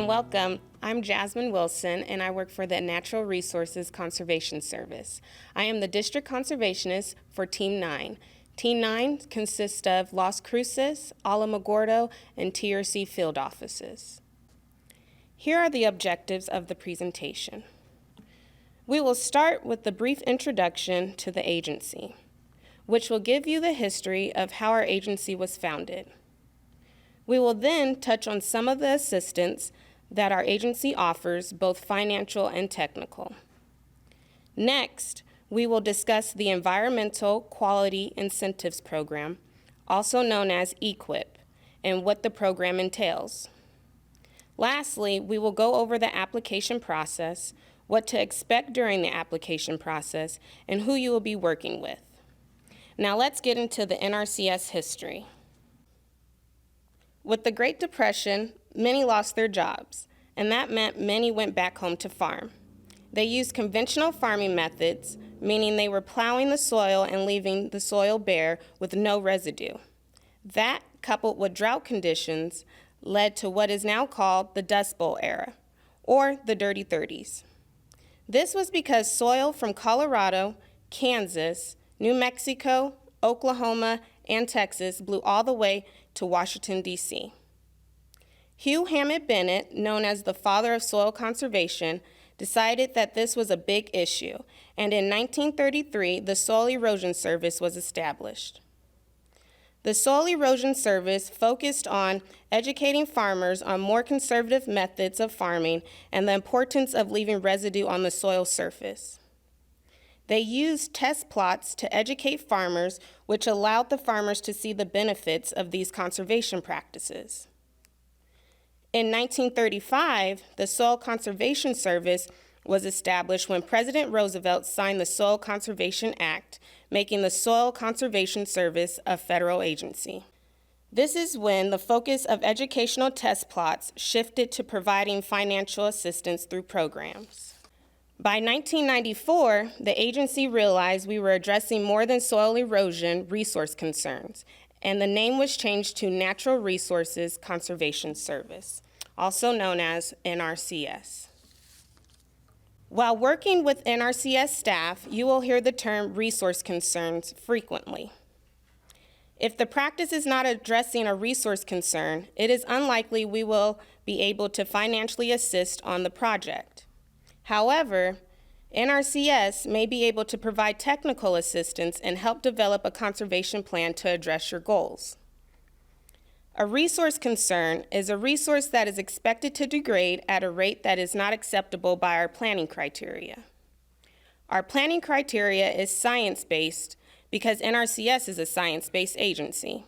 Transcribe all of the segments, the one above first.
welcome. I'm Jasmine Wilson, and I work for the Natural Resources Conservation Service. I am the District Conservationist for Team 9. Team 9 consists of Las Cruces, Alamogordo, and TRC field offices. Here are the objectives of the presentation. We will start with the brief introduction to the agency, which will give you the history of how our agency was founded. We will then touch on some of the assistance that our agency offers, both financial and technical. Next, we will discuss the Environmental Quality Incentives Program, also known as EQIP, and what the program entails. Lastly, we will go over the application process, what to expect during the application process, and who you will be working with. Now let's get into the NRCS history. With the Great Depression, many lost their jobs, and that meant many went back home to farm. They used conventional farming methods, meaning they were plowing the soil and leaving the soil bare with no residue. That, coupled with drought conditions, led to what is now called the Dust Bowl era, or the Dirty 30s. This was because soil from Colorado, Kansas, New Mexico, Oklahoma, and Texas blew all the way to Washington, D.C. Hugh Hammett Bennett, known as the father of soil conservation, decided that this was a big issue, and in 1933, the Soil Erosion Service was established. The Soil Erosion Service focused on educating farmers on more conservative methods of farming and the importance of leaving residue on the soil surface. They used test plots to educate farmers, which allowed the farmers to see the benefits of these conservation practices. In 1935, the Soil Conservation Service was established when President Roosevelt signed the Soil Conservation Act, making the Soil Conservation Service a federal agency. This is when the focus of educational test plots shifted to providing financial assistance through programs. By 1994, the agency realized we were addressing more than soil erosion resource concerns, and the name was changed to Natural Resources Conservation Service, also known as NRCS. While working with NRCS staff, you will hear the term resource concerns frequently. If the practice is not addressing a resource concern, it is unlikely we will be able to financially assist on the project. However, NRCS may be able to provide technical assistance and help develop a conservation plan to address your goals. A resource concern is a resource that is expected to degrade at a rate that is not acceptable by our planning criteria. Our planning criteria is science-based because NRCS is a science-based agency.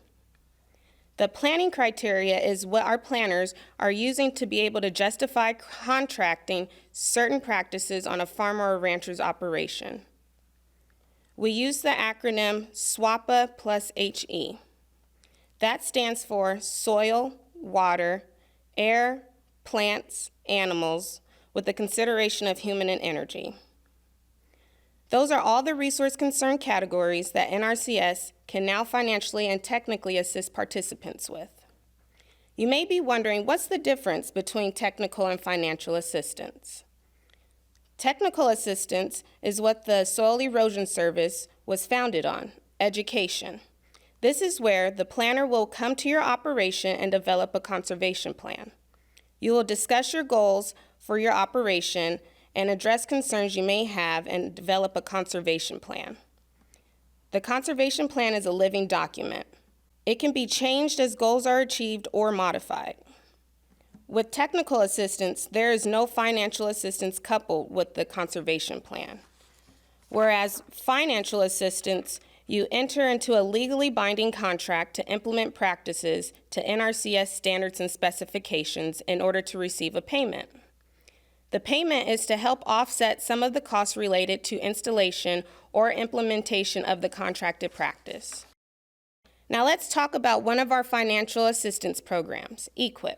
The planning criteria is what our planners are using to be able to justify contracting certain practices on a farmer or rancher's operation. We use the acronym SWAPA plus HE. That stands for soil, water, air, plants, animals, with the consideration of human and energy. Those are all the resource concern categories that NRCS can now financially and technically assist participants with. You may be wondering, what's the difference between technical and financial assistance? Technical assistance is what the Soil Erosion Service was founded on, education. This is where the planner will come to your operation and develop a conservation plan. You will discuss your goals for your operation and address concerns you may have and develop a conservation plan. The conservation plan is a living document. It can be changed as goals are achieved or modified. With technical assistance, there is no financial assistance coupled with the conservation plan. Whereas financial assistance, you enter into a legally binding contract to implement practices to NRCS standards and specifications in order to receive a payment. The payment is to help offset some of the costs related to installation or implementation of the contracted practice. Now let's talk about one of our financial assistance programs, EQIP.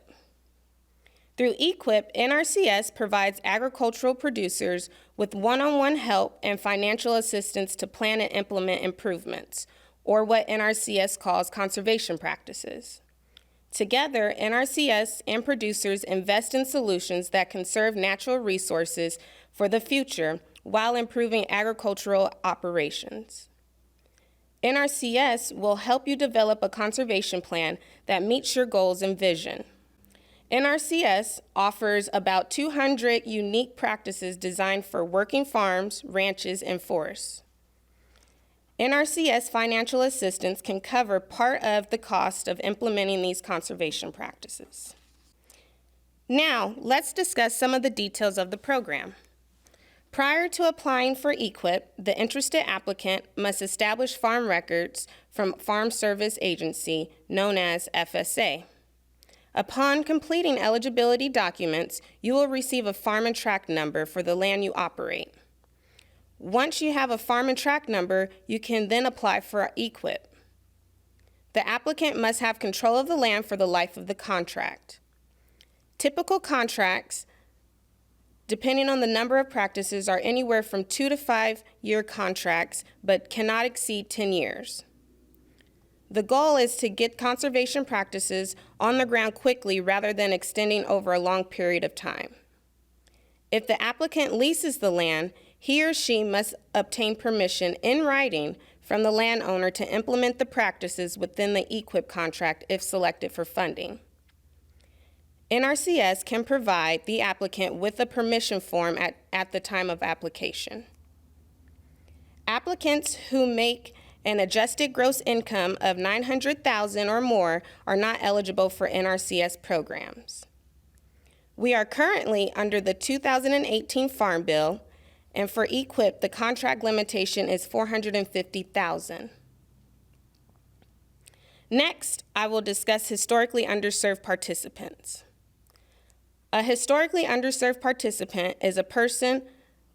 Through EQIP, NRCS provides agricultural producers with one-on-one help and financial assistance to plan and implement improvements, or what NRCS calls conservation practices. Together, NRCS and producers invest in solutions that conserve natural resources for the future while improving agricultural operations. NRCS will help you develop a conservation plan that meets your goals and vision. NRCS offers about 200 unique practices designed for working farms, ranches, and forests. NRCS financial assistance can cover part of the cost of implementing these conservation practices. Now, let's discuss some of the details of the program. Prior to applying for EQIP, the interested applicant must establish farm records from Farm Service Agency, known as FSA. Upon completing eligibility documents, you will receive a farm and tract number for the land you operate. Once you have a farm and tract number, you can then apply for EQIP. The applicant must have control of the land for the life of the contract. Typical contracts, depending on the number of practices, are anywhere from 2 to 5 year contracts, but cannot exceed 10 years. The goal is to get conservation practices on the ground quickly rather than extending over a long period of time. If the applicant leases the land, he or she must obtain permission in writing from the landowner to implement the practices within the EQIP contract if selected for funding. NRCS can provide the applicant with a permission form at the time of application. Applicants who make an adjusted gross income of $900,000 or more are not eligible for NRCS programs. We are currently under the 2018 Farm Bill, and for EQIP, the contract limitation is $450,000. Next, I will discuss historically underserved participants. A historically underserved participant is a person,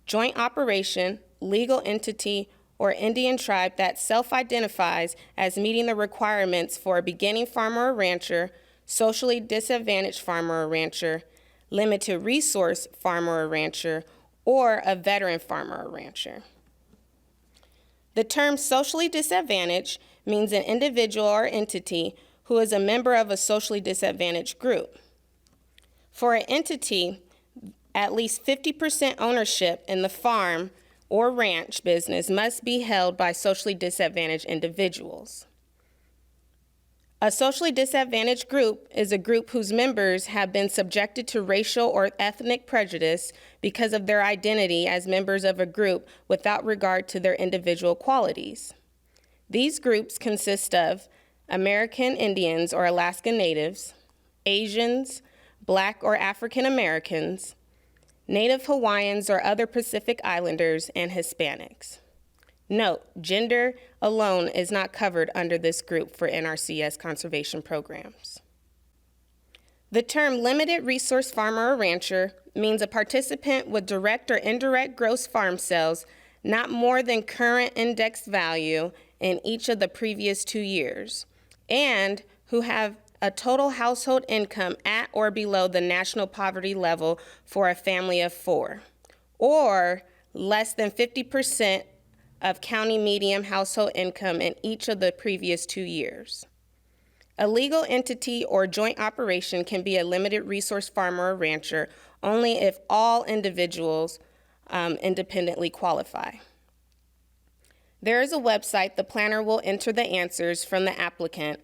joint operation, legal entity, or Indian tribe that self-identifies as meeting the requirements for a beginning farmer or rancher, socially disadvantaged farmer or rancher, limited resource farmer or rancher, or a veteran farmer or rancher. The term socially disadvantaged means an individual or entity who is a member of a socially disadvantaged group. For an entity, at least 50% ownership in the farm or ranch business must be held by socially disadvantaged individuals. A socially disadvantaged group is a group whose members have been subjected to racial or ethnic prejudice because of their identity as members of a group without regard to their individual qualities. These groups consist of American Indians or Alaska Natives, Asians, Black or African Americans, Native Hawaiians or other Pacific Islanders, and Hispanics. Note, gender alone is not covered under this group for NRCS conservation programs. The term limited resource farmer or rancher means a participant with direct or indirect gross farm sales not more than current index value in each of the previous 2 years, and who have a total household income at or below the national poverty level for a family of 4, or less than 50% of county median household income in each of the previous 2 years. A legal entity or joint operation can be a limited resource farmer or rancher only if all individuals independently qualify. There is a website the planner will enter the answers from the applicant,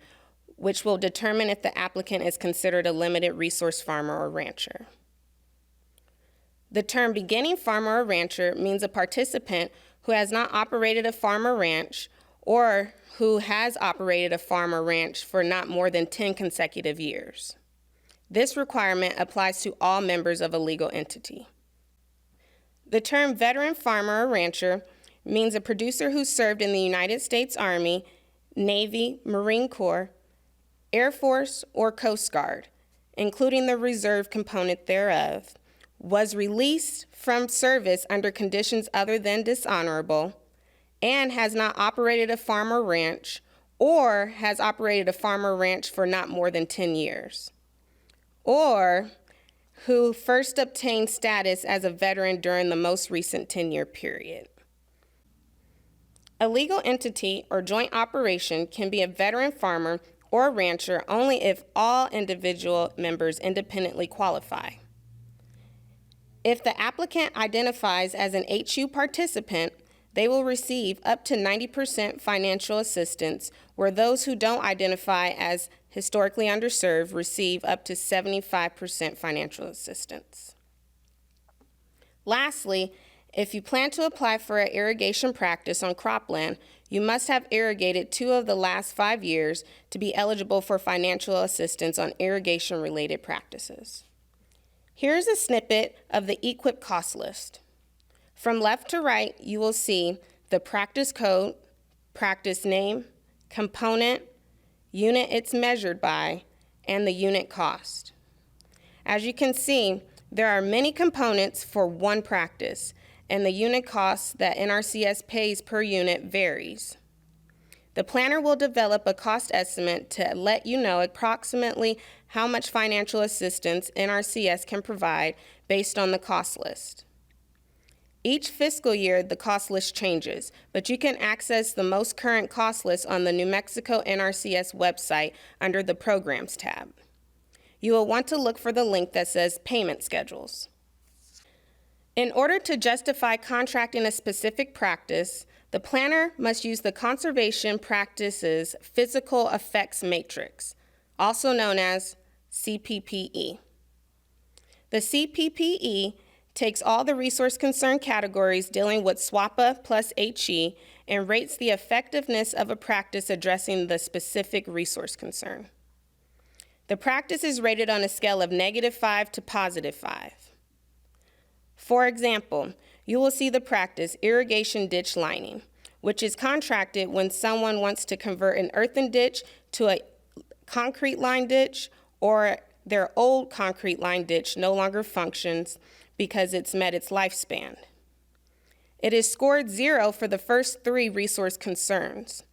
which will determine if the applicant is considered a limited resource farmer or rancher. The term beginning farmer or rancher means a participant who has not operated a farm or ranch, or who has operated a farm or ranch for not more than 10 consecutive years. This requirement applies to all members of a legal entity. The term veteran farmer or rancher means a producer who served in the United States Army, Navy, Marine Corps, Air Force, or Coast Guard, including the reserve component thereof, was released from service under conditions other than dishonorable, and has not operated a farm or ranch, or has operated a farm or ranch for not more than 10 years, or who first obtained status as a veteran during the most recent 10-year period. A legal entity or joint operation can be a veteran farmer or rancher only if all individual members independently qualify. If the applicant identifies as an HU participant, they will receive up to 90% financial assistance, where those who don't identify as historically underserved receive up to 75% financial assistance. Lastly, if you plan to apply for an irrigation practice on cropland, you must have irrigated 2 of the last 5 years to be eligible for financial assistance on irrigation-related practices. Here's a snippet of the EQIP cost list. From left to right, you will see the practice code, practice name, component, unit it's measured by, and the unit cost. As you can see, there are many components for one practice, and the unit cost that NRCS pays per unit varies. The planner will develop a cost estimate to let you know approximately how much financial assistance NRCS can provide based on the cost list. Each fiscal year, the cost list changes, but you can access the most current cost list on the New Mexico NRCS website under the Programs tab. You will want to look for the link that says Payment Schedules. In order to justify contracting a specific practice, the planner must use the Conservation Practices Physical Effects Matrix, also known as CPPE. The CPPE takes all the resource concern categories dealing with SWAPA plus HE and rates the effectiveness of a practice addressing the specific resource concern. The practice is rated on a scale of -5 to +5. For example, you will see the practice irrigation ditch lining, which is contracted when someone wants to convert an earthen ditch to a concrete line ditch, or their old concrete line ditch no longer functions because it's met its lifespan. It is scored 0 for the first 3 resource concerns,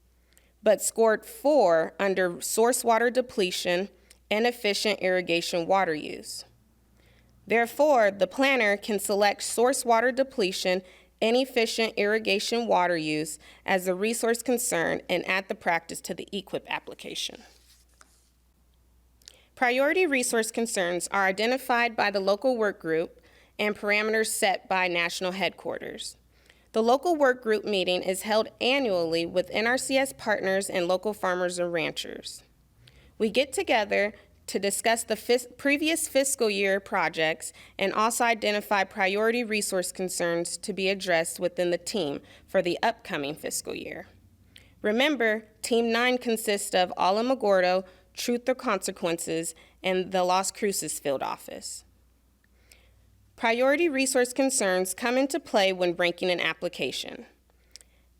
but scored 4 under source water depletion, inefficient irrigation water use. Therefore, the planner can select source water depletion, inefficient irrigation water use as a resource concern and add the practice to the EQIP application. Priority resource concerns are identified by the local work group and parameters set by national headquarters. The local work group meeting is held annually with NRCS partners and local farmers and ranchers. We get together to discuss the previous fiscal year projects and also identify priority resource concerns to be addressed within the team for the upcoming fiscal year. Remember, Team 9 consists of Alamogordo, Truth or Consequences, and the Las Cruces field office. Priority resource concerns come into play when ranking an application.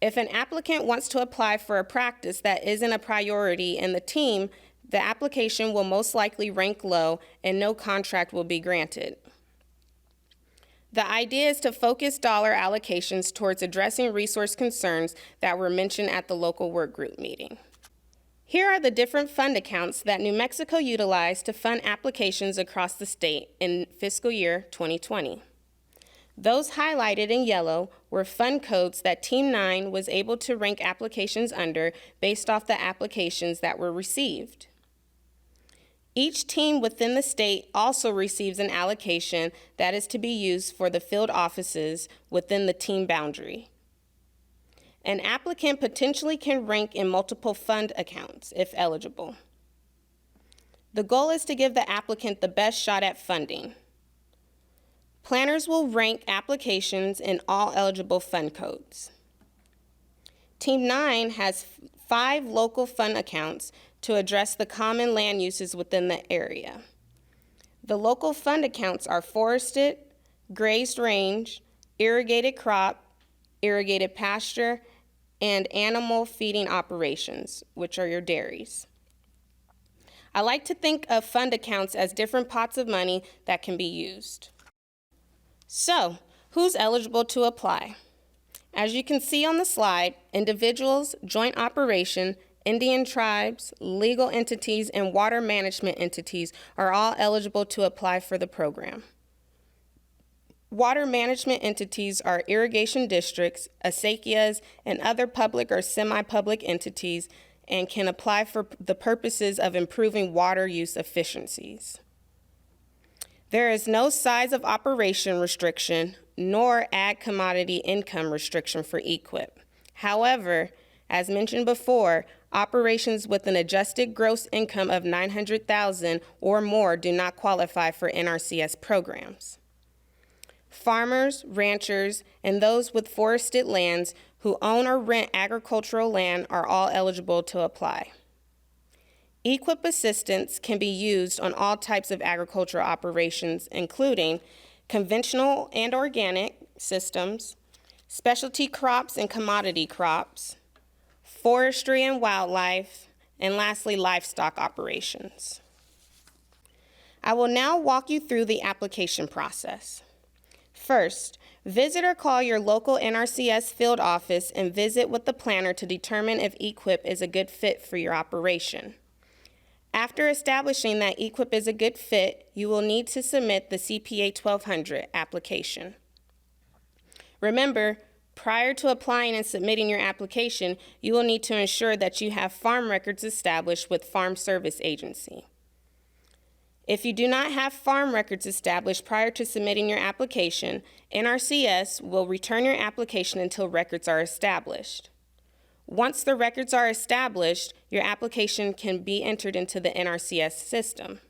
If an applicant wants to apply for a practice that isn't a priority in the team, the application will most likely rank low and no contract will be granted. The idea is to focus dollar allocations towards addressing resource concerns that were mentioned at the local work group meeting. Here are the different fund accounts that New Mexico utilized to fund applications across the state in fiscal year 2020. Those highlighted in yellow were fund codes that Team 9 was able to rank applications under based off the applications that were received. Each team within the state also receives an allocation that is to be used for the field offices within the team boundary. An applicant potentially can rank in multiple fund accounts if eligible. The goal is to give the applicant the best shot at funding. Planners will rank applications in all eligible fund codes. Team 9 has 5 local fund accounts to address the common land uses within the area. The local fund accounts are forested, grazed range, irrigated crop, irrigated pasture, and animal feeding operations, which are your dairies. I like to think of fund accounts as different pots of money that can be used. So, who's eligible to apply? As you can see on the slide, individuals, joint operation, Indian tribes, legal entities, and water management entities are all eligible to apply for the program. Water management entities are irrigation districts, acequias, and other public or semi-public entities, and can apply for the purposes of improving water use efficiencies. There is no size of operation restriction nor ag commodity income restriction for EQIP. However, as mentioned before, operations with an adjusted gross income of $900,000 or more do not qualify for NRCS programs. Farmers, ranchers, and those with forested lands who own or rent agricultural land are all eligible to apply. EQIP assistance can be used on all types of agricultural operations, including conventional and organic systems, specialty crops and commodity crops, forestry and wildlife, and lastly, livestock operations. I will now walk you through the application process. First, visit or call your local NRCS field office and visit with the planner to determine if EQIP is a good fit for your operation. After establishing that EQIP is a good fit, you will need to submit the CPA 1200 application. Remember, prior to applying and submitting your application, you will need to ensure that you have farm records established with Farm Service Agency. If you do not have farm records established prior to submitting your application, NRCS will return your application until records are established. Once the records are established, your application can be entered into the NRCS system.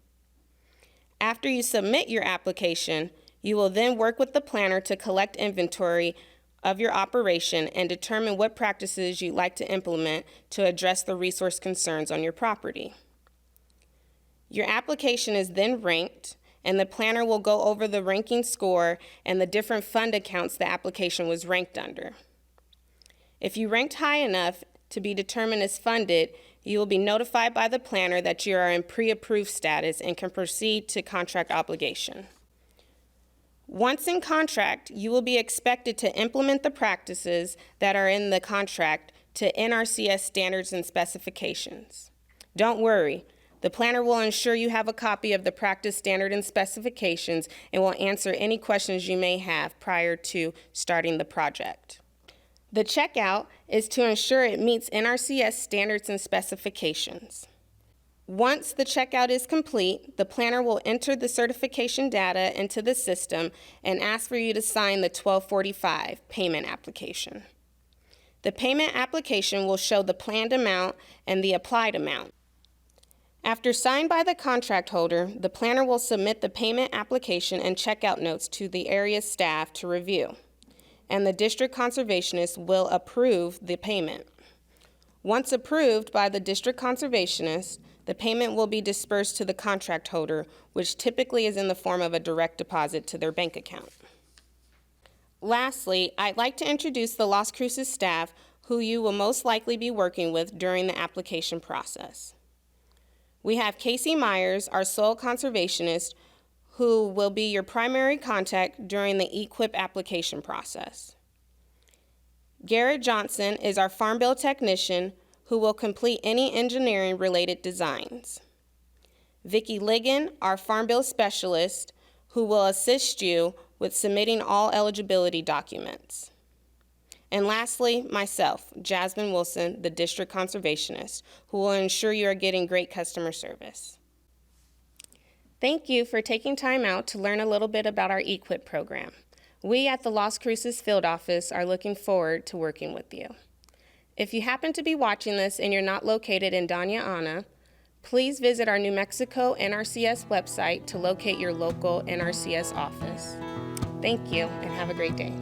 After you submit your application, you will then work with the planner to collect inventory of your operation and determine what practices you'd like to implement to address the resource concerns on your property. Your application is then ranked, and the planner will go over the ranking score and the different fund accounts the application was ranked under. If you ranked high enough to be determined as funded, you will be notified by the planner that you are in pre-approved status and can proceed to contract obligation. Once in contract, you will be expected to implement the practices that are in the contract to NRCS standards and specifications. Don't worry, the planner will ensure you have a copy of the practice standard and specifications and will answer any questions you may have prior to starting the project. The checkout is to ensure it meets NRCS standards and specifications. Once the checkout is complete, the planner will enter the certification data into the system and ask for you to sign the 1245 payment application. The payment application will show the planned amount and the applied amount. After signed by the contract holder, the planner will submit the payment application and checkout notes to the area staff to review, and the district conservationist will approve the payment. Once approved by the district conservationist, the payment will be dispersed to the contract holder, which typically is in the form of a direct deposit to their bank account. Lastly, I'd like to introduce the Las Cruces staff who you will most likely be working with during the application process. We have Casey Myers, our soil conservationist, who will be your primary contact during the EQIP application process. Garrett Johnson is our Farm Bill technician who will complete any engineering-related designs. Vicki Ligon, our Farm Bill specialist, who will assist you with submitting all eligibility documents. And lastly, myself, Jasmine Wilson, the district conservationist, who will ensure you are getting great customer service. Thank you for taking time out to learn a little bit about our EQIP program. We at the Las Cruces field office are looking forward to working with you. If you happen to be watching this and you're not located in Doña Ana, please visit our New Mexico NRCS website to locate your local NRCS office. Thank you and have a great day.